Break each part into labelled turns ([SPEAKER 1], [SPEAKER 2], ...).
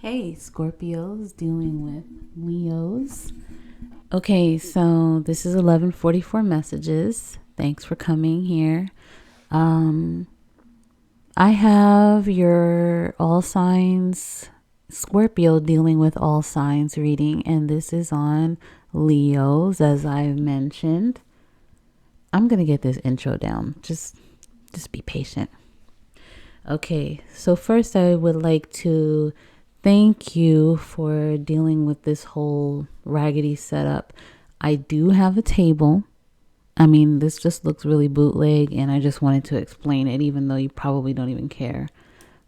[SPEAKER 1] Hey, Scorpios dealing with Leos. Okay, so this is 1144 messages. Thanks for coming here. Um I have your all signs Scorpio dealing with all signs reading, and this is on Leos as I've mentioned. I'm going to get this intro down. Just be patient. Okay, so first I would like to thank you for dealing with this whole raggedy setup. I do have a table. I mean, this just looks really bootleg, and I just wanted to explain it, even though you probably don't even care.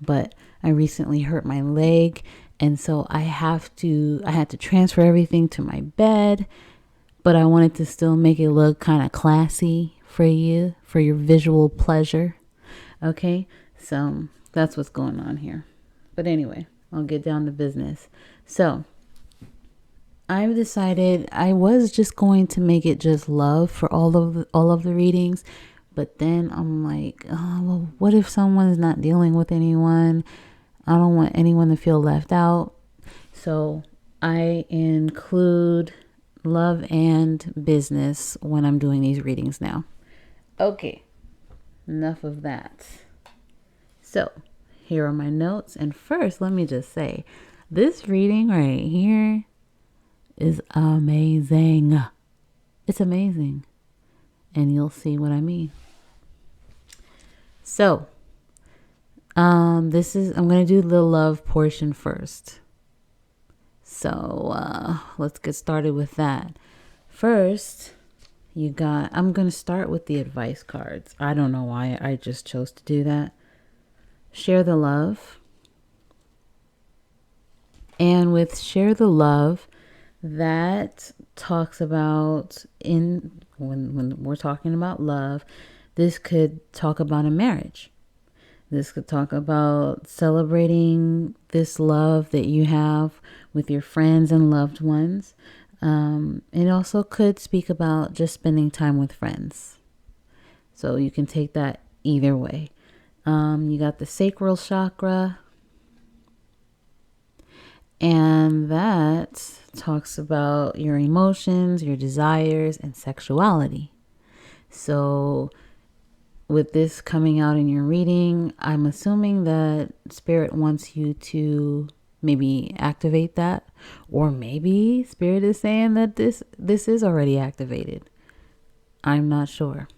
[SPEAKER 1] But I recently hurt my leg, and so I had to transfer everything to my bed, but I wanted to still make it look kind of classy for you, for your visual pleasure. Okay, so that's what's going on here. But anyway, I'll get down to business. So I've decided I was just going to make it just love for all of the readings, but then I'm like, oh, well, what if someone is not dealing with anyone? I don't want anyone to feel left out. So I include love and business when I'm doing these readings now. Okay, enough of that. So here are my notes. And first, let me just say, this reading right here is amazing. It's amazing. And you'll see what I mean. So, I'm going to do the love portion first. So, let's get started with that. First, I'm going to start with the advice cards. I don't know why I just chose to do that. Share the love. And with share the love, that talks about when we're talking about love, this could talk about a marriage. This could talk about celebrating this love that you have with your friends and loved ones. It also could speak about just spending time with friends. So you can take that either way. You got the sacral chakra, and that talks about your emotions, your desires, and sexuality. So with this coming out in your reading, I'm assuming that Spirit wants you to maybe activate that, or maybe Spirit is saying that this is already activated. I'm not sure.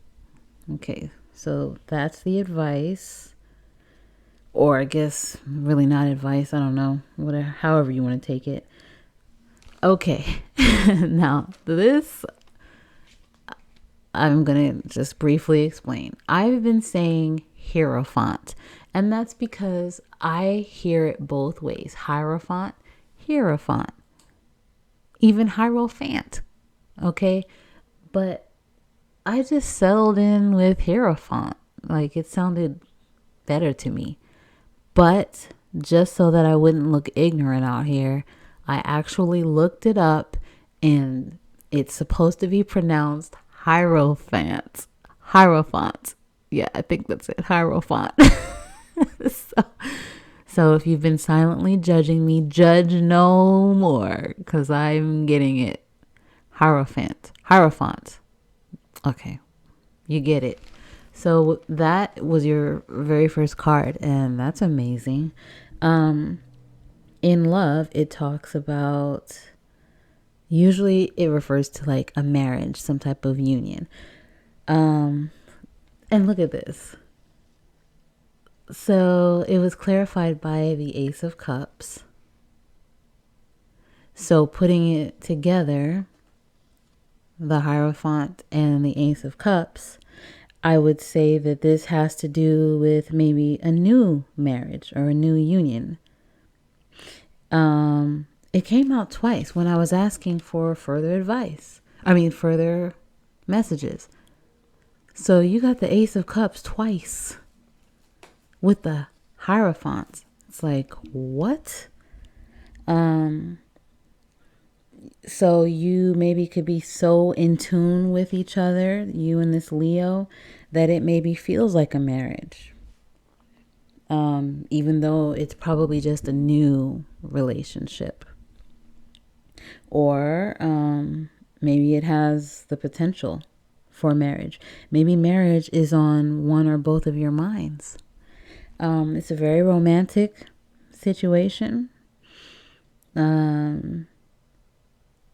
[SPEAKER 1] Okay, so that's the advice, or I guess really not advice. I don't know, whatever, however you want to take it. Okay, now this I'm going to just briefly explain. I've been saying Hierophant, and that's because I hear it both ways. Hierophant, Hierophant, even Hierophant. Okay, but I just settled in with Hierophant. Like, it sounded better to me. But just so that I wouldn't look ignorant out here, I actually looked it up, and it's supposed to be pronounced Hierophant. Hierophant. Yeah, I think that's it. Hierophant. so if you've been silently judging me, judge no more, because I'm getting it. Hierophant. Hierophant. Okay, you get it. So that was your very first card, and that's amazing. In love, it talks about, usually it refers to like a marriage, some type of union. And look at this. So it was clarified by the Ace of Cups. So putting it together, the Hierophant and the Ace of Cups, I would say that this has to do with maybe a new marriage or a new union. It came out twice when I was asking for further advice. Further messages. So you got the Ace of Cups twice with the Hierophant. It's like, what? So you maybe could be so in tune with each other, you and this Leo, that it maybe feels like a marriage. even though it's probably just a new relationship. Or maybe it has the potential for marriage. Maybe marriage is on one or both of your minds. It's a very romantic situation.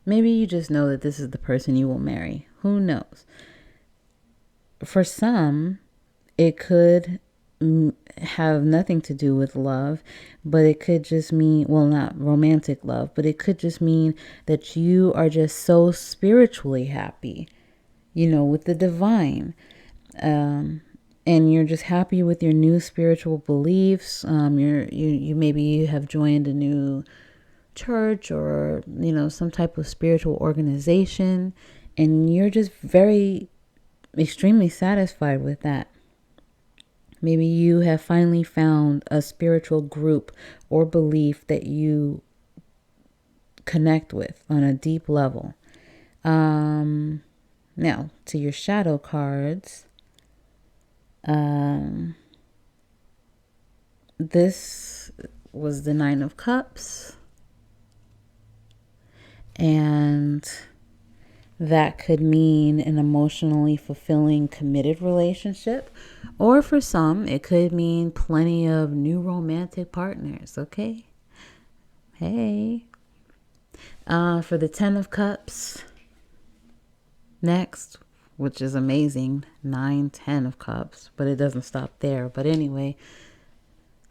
[SPEAKER 1] Maybe you just know that this is the person you will marry. Who knows? For some, it could have nothing to do with love, but it could just mean, well, not romantic love, but it could just mean that you are just so spiritually happy, with the divine. And you're just happy with your new spiritual beliefs. You maybe have joined a new church or, some type of spiritual organization, and you're just very extremely satisfied with that. Maybe you have finally found a spiritual group or belief that you connect with on a deep level. Now, to your shadow cards, this was the Nine of Cups, and that could mean an emotionally fulfilling, committed relationship. Or for some, it could mean plenty of new romantic partners, okay? Hey. For the Ten of Cups, next, which is amazing, 9, 10 of Cups, but it doesn't stop there. But anyway,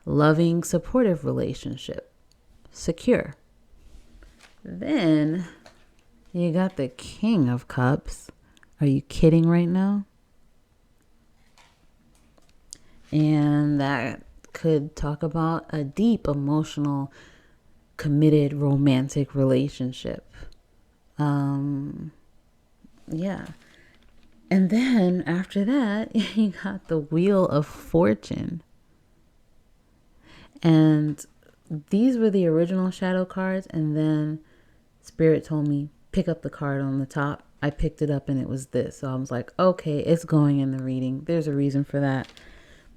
[SPEAKER 1] loving, supportive relationship, secure. Then you got the King of Cups. Are you kidding right now? And that could talk about a deep, emotional, committed, romantic relationship. Yeah. And then after that, you got the Wheel of Fortune. And these were the original shadow cards. And then Spirit told me, pick up the card on the top. I picked it up and it was this. So I was like, okay, it's going in the reading. There's a reason for that.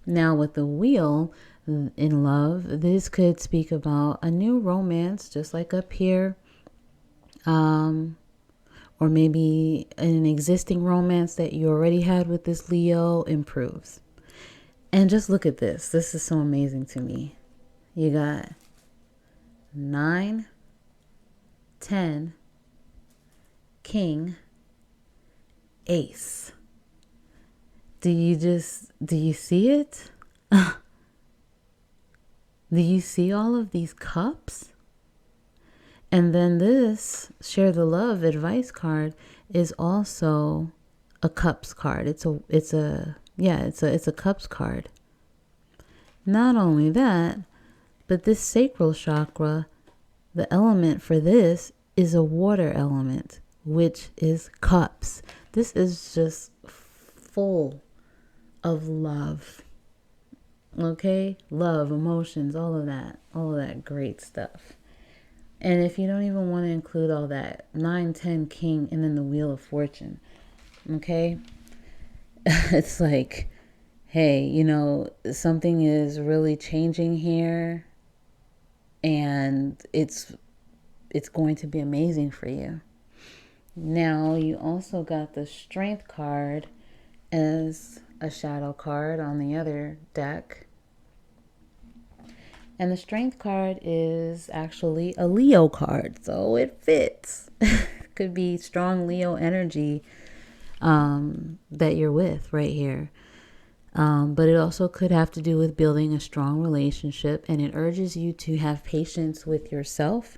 [SPEAKER 1] Now with the wheel in love, this could speak about a new romance, just like up here. Or maybe an existing romance that you already had with this Leo improves. And just look at this. This is so amazing to me. You got 9, 10, King, Ace. Do you see it? Do you see all of these cups? And then this Share the Love advice card is also a cups card. It's a cups card. Not only that, but this sacral chakra, the element for this is a water element, which is cups. This is just full of love. Okay? Love, emotions, all of that great stuff. And if you don't even want to include all that, 9, 10, King, and then the Wheel of Fortune, okay? It's like, hey, something is really changing here, and it's going to be amazing for you. Now, you also got the Strength card as a shadow card on the other deck. And the Strength card is actually a Leo card, so it fits. Could be strong Leo energy that you're with right here. But it also could have to do with building a strong relationship, and it urges you to have patience with yourself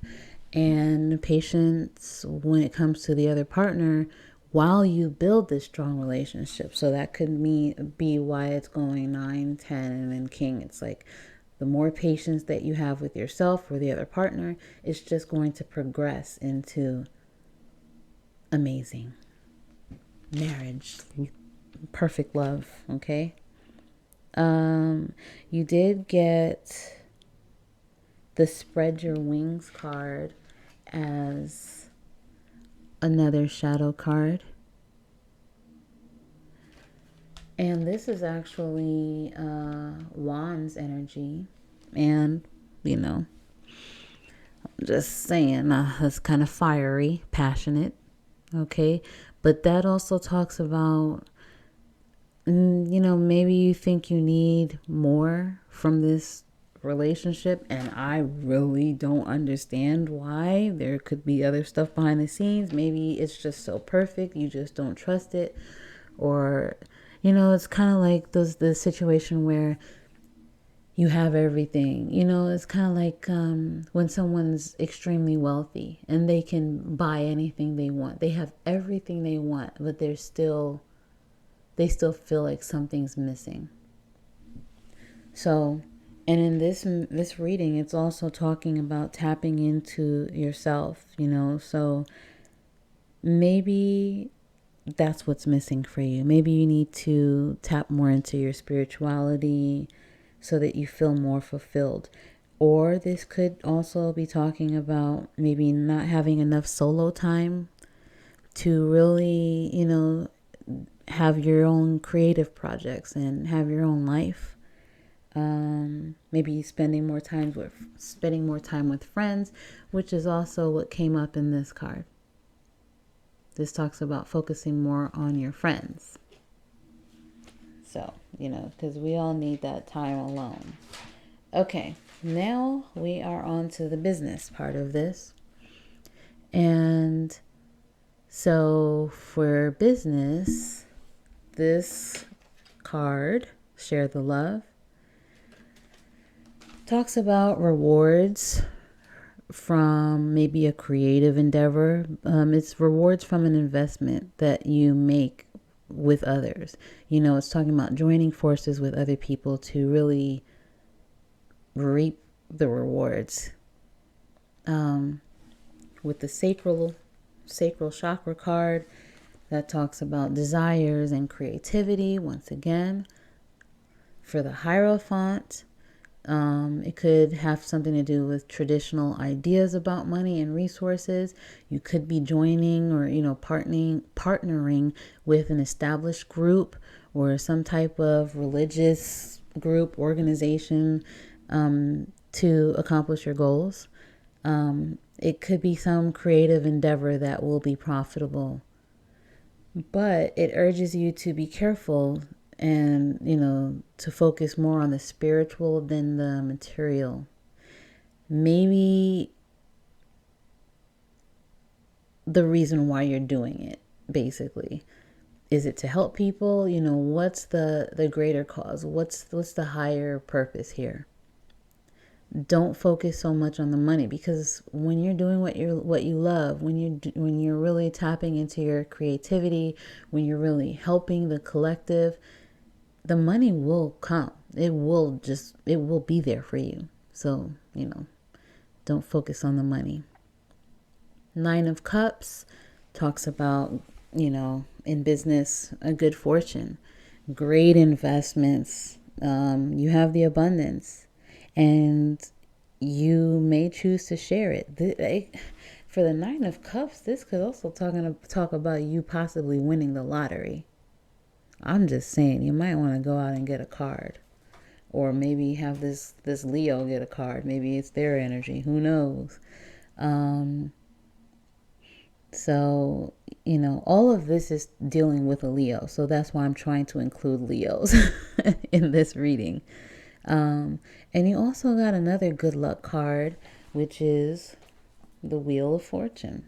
[SPEAKER 1] and patience when it comes to the other partner while you build this strong relationship. So that could be why it's going 9, 10, and then King. It's like, the more patience that you have with yourself or the other partner, it's just going to progress into amazing marriage, perfect love, okay? You did get the Spread Your Wings card as another shadow card. And this is actually Wands energy. And, you know, just saying, it's kind of fiery, passionate. Okay. But that also talks about, maybe you think you need more from this relationship, and I really don't understand why. There could be other stuff behind the scenes. Maybe it's just so perfect you just don't trust it, or it's kind of like the situation where you have everything. It's kind of like when someone's extremely wealthy and they can buy anything they want. They have everything they want, but they still feel like something's missing. So, and in this reading, it's also talking about tapping into yourself, So maybe that's what's missing for you. Maybe you need to tap more into your spirituality so that you feel more fulfilled. Or this could also be talking about maybe not having enough solo time to really, have your own creative projects and have your own life. Maybe spending more time with friends, which is also what came up in this card. This talks about focusing more on your friends. So, because we all need that time alone. Okay, now we are on to the business part of this. And so for business, this card, Share the Love, talks about rewards from maybe a creative endeavor. It's rewards from an investment that you make with others. It's talking about joining forces with other people to really reap the rewards. With the sacral chakra card, that talks about desires and creativity. Once again, for the Hierophant, it could have something to do with traditional ideas about money and resources. You could be joining or, partnering with an established group or some type of religious group, organization, to accomplish your goals. It could be some creative endeavor that will be profitable. But it urges you to be careful and, to focus more on the spiritual than the material. Maybe the reason why you're doing it, basically. Is it to help people? What's the greater cause? What's the higher purpose here? Don't focus so much on the money, because when you're doing what you love, when you're really tapping into your creativity, when you're really helping the collective, the money will come. It will be there for you. So, don't focus on the money. 9 of Cups talks about, in business, a good fortune, great investments. You have the abundance, and you may choose to share it. For the 9 of Cups, this could also talk about you possibly winning the lottery. I'm just saying, you might want to go out and get a card, or maybe have this Leo get a card. Maybe it's their energy. Who knows? So, all of this is dealing with a Leo. So that's why I'm trying to include Leos in this reading. And you also got another good luck card, which is the Wheel of Fortune.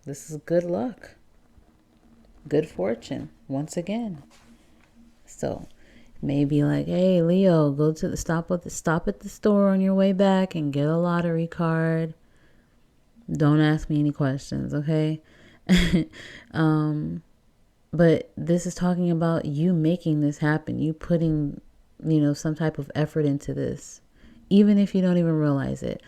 [SPEAKER 1] This is good luck. Good fortune, once again. So maybe like, hey, Leo, go to the stop at the store on your way back and get a lottery card. Don't ask me any questions, okay? But this is talking about you making this happen. You putting, some type of effort into this, even if you don't even realize it.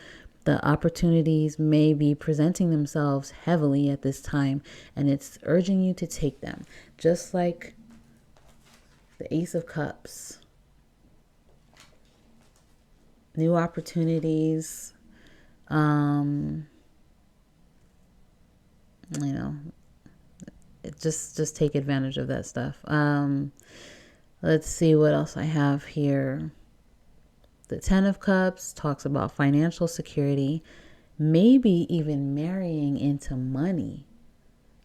[SPEAKER 1] The opportunities may be presenting themselves heavily at this time, and it's urging you to take them. Just like the Ace of Cups. New opportunities, just take advantage of that stuff. Let's see what else I have here. The Ten of Cups talks about financial security, maybe even marrying into money.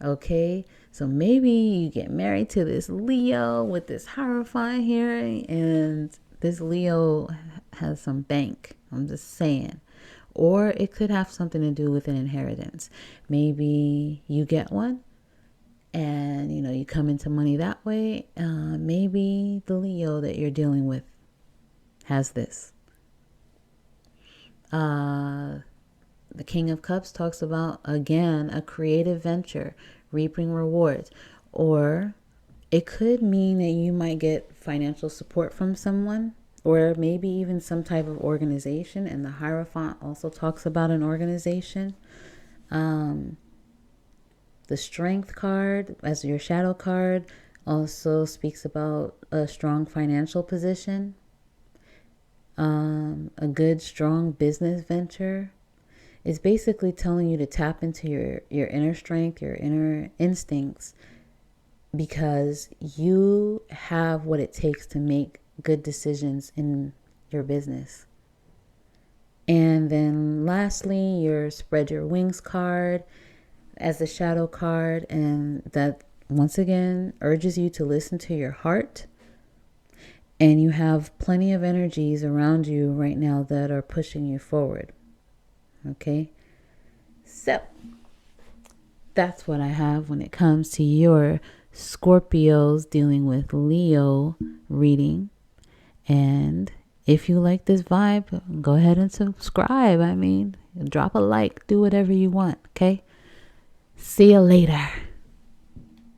[SPEAKER 1] Okay, so maybe you get married to this Leo with this Hierophant here, and this Leo has some bank. I'm just saying. Or it could have something to do with an inheritance. Maybe you get one and you come into money that way. Maybe the Leo that you're dealing with has this. The King of Cups talks about, again, a creative venture, reaping rewards. Or it could mean that you might get financial support from someone, or maybe even some type of organization. And the Hierophant also talks about an organization. The Strength card, as your shadow card, also speaks about a strong financial position, a good, strong business venture. It's basically telling you to tap into your inner strength, your inner instincts, because you have what it takes to make good decisions in your business. And then lastly, your Spread Your Wings card as the shadow card, and that once again urges you to listen to your heart. And you have plenty of energies around you right now that are pushing you forward. Okay, so that's what I have when it comes to your Scorpios dealing with Leo reading. And if you like this vibe, go ahead and subscribe. I mean, drop a like, do whatever you want. Okay, see you later.